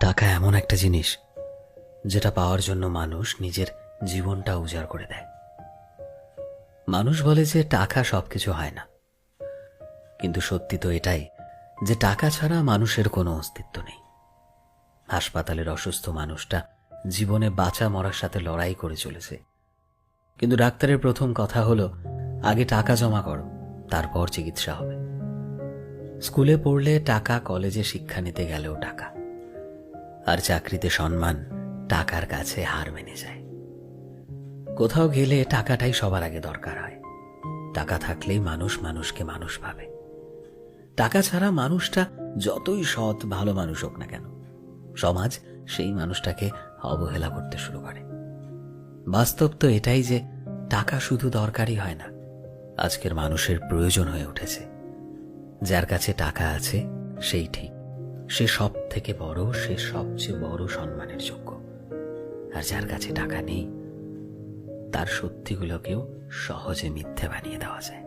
টাকা এমন একটা জিনিস যেটা পাওয়ার জন্য মানুষ নিজের জীবনটা উজাড় করে দেয়। মানুষ বলে যে টাকা সবকিছু হয় না, কিন্তু সত্যি তো এটাই যে টাকা ছাড়া মানুষের কোনো অস্তিত্ব নেই। হাসপাতালের অসুস্থ মানুষটা জীবনে বাঁচা মরার সাথে লড়াই করে চলেছে, কিন্তু ডাক্তারের প্রথম কথা হলো আগে টাকা জমা করো, তারপর চিকিৎসা হবে। স্কুলে পড়লে টাকা, কলেজে শিক্ষা নিতে গেলেও টাকা, আর চাকরিতে সম্মান টাকার কাছে হার মেনে যায়। কোথাও গেলে টাকাটাই সবার আগে দরকার হয়। টাকা থাকলেই মানুষ মানুষকে মানুষ ভাবে। টাকা ছাড়া মানুষটা যতই সৎ ভালো মানুষ হোক না কেন, সমাজ সেই মানুষটাকে অবহেলা করতে শুরু করে। বাস্তব তো এটাই যে টাকা শুধু দরকারই হয় না, আজকের মানুষের প্রয়োজন হয়ে উঠেছে। যার কাছে টাকা আছে সেই ঠিক, সে সব থেকে বড়, সে সবচেয়ে বড় সম্মানের যোগ্য। আর যার কাছে টাকা নেই, তার সত্যিগুলোকেও সহজে মিথ্যে বানিয়ে দেওয়া যায়।